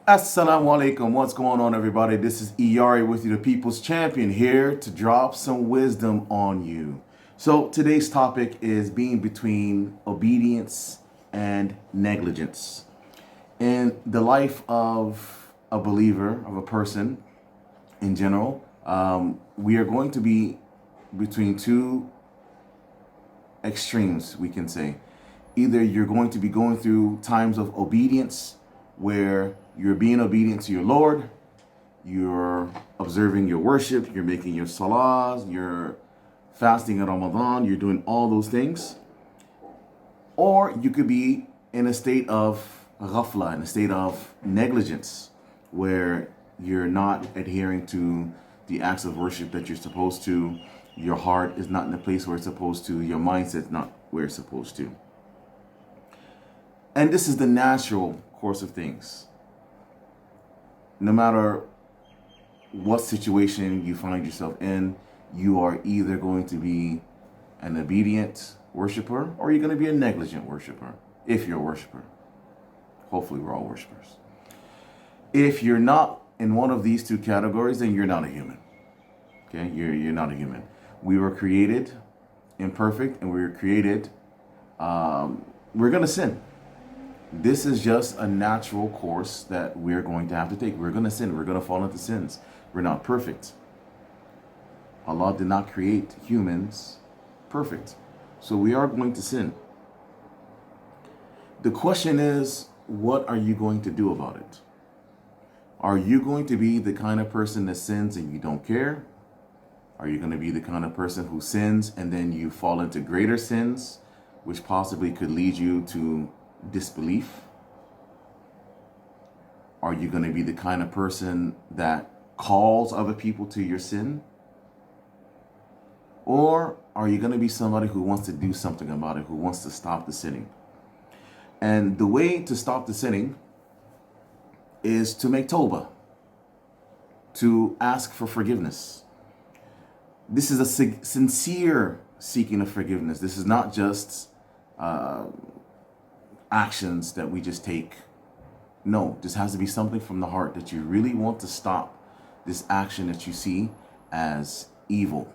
Assalamu alaikum. What's going on, everybody? This is Iyari with you, the People's Champion, here to drop some wisdom on you. So today's topic is being between obedience and negligence. In the life of a believer, of a person in general, we are going to be between two extremes, we can say. Either you're going to be going through times of obedience where you're being obedient to your Lord, you're observing your worship, you're making your salahs, you're fasting in Ramadan, you're doing all those things. Or you could be in a state of ghafla, in a state of negligence, where you're not adhering to the acts of worship that you're supposed to. Your heart is not in the place where it's supposed to. Your mindset's not where it's supposed to. And this is the natural course of things. No matter what situation you find yourself in, you are either going to be an obedient worshiper or you're going to be a negligent worshiper, if you're a worshiper. Hopefully we're all worshipers. If you're not in one of these two categories, then you're not a human. Okay, you're not a human. We were created imperfect, and we were created, we're going to sin. This is just a natural course that we're going to have to take. We're going to sin. We're going to fall into sins. We're not perfect. Allah did not create humans perfect. So we are going to sin. The question is, what are you going to do about it? Are you going to be the kind of person that sins and you don't care? Are you going to be the kind of person who sins and then you fall into greater sins, which possibly could lead you to disbelief? Are you going to be the kind of person that calls other people to your sin? Or are you going to be somebody who wants to do something about it, who wants to stop the sinning? And the way to stop the sinning is to make tawbah, to ask for forgiveness. This is a sincere seeking of forgiveness. This is not just actions that we just take. No, this has to be something from the heart that you really want to stop this action that you see as evil.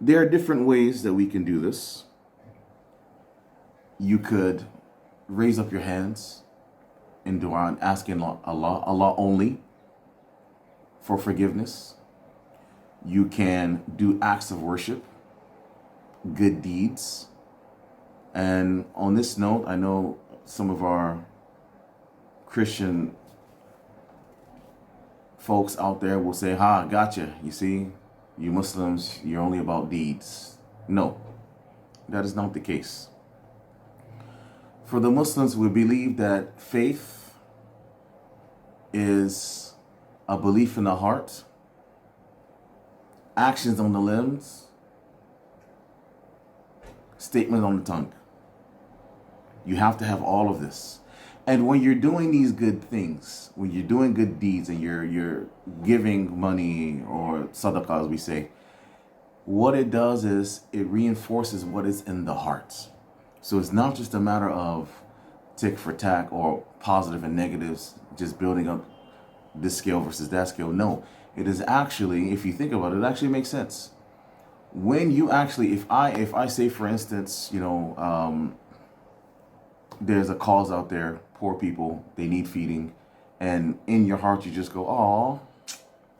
There are different ways that we can do this. You could raise up your hands in dua and asking Allah only for forgiveness. You can do acts of worship, good deeds. And on this note, I know some of our Christian folks out there will say, gotcha. You see, you Muslims, you're only about deeds. No, that is not the case. For the Muslims, we believe that faith is a belief in the heart, actions on the limbs, statement on the tongue. You have to have all of this. And when you're doing these good things, when you're doing good deeds and you're giving money or sadaqah, as we say, what it does is it reinforces what is in the heart. So it's not just a matter of tick for tack or positive and negatives, just building up this scale versus that scale. No, it is actually, if you think about it, it actually makes sense. When you actually, if I say, for instance, there's a cause out there, poor people, they need feeding, and in your heart you just go, oh,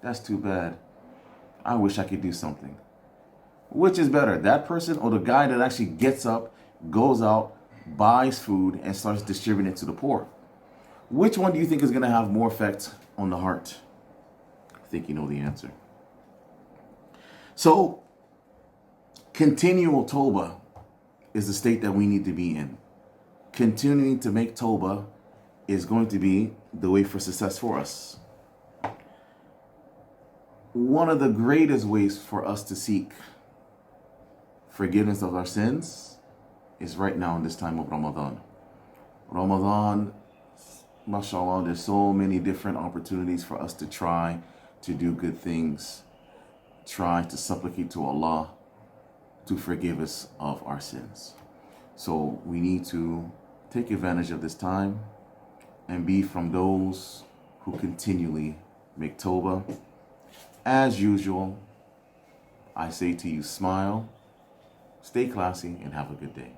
that's too bad. I wish I could do something. Which is better, that person or the guy that actually gets up, goes out, buys food, and starts distributing it to the poor? Which one do you think is going to have more effect on the heart? I think you know the answer. So, continual tawbah is the state that we need to be in. Continuing to make tawbah is going to be the way for success for us. One of the greatest ways for us to seek forgiveness of our sins is right now in this time of Ramadan. Ramadan, mashallah, there's so many different opportunities for us to try to do good things, try to supplicate to Allah to forgive us of our sins. So we need to take advantage of this time and be from those who continually make Toba. As usual, I say to you, smile, stay classy, and have a good day.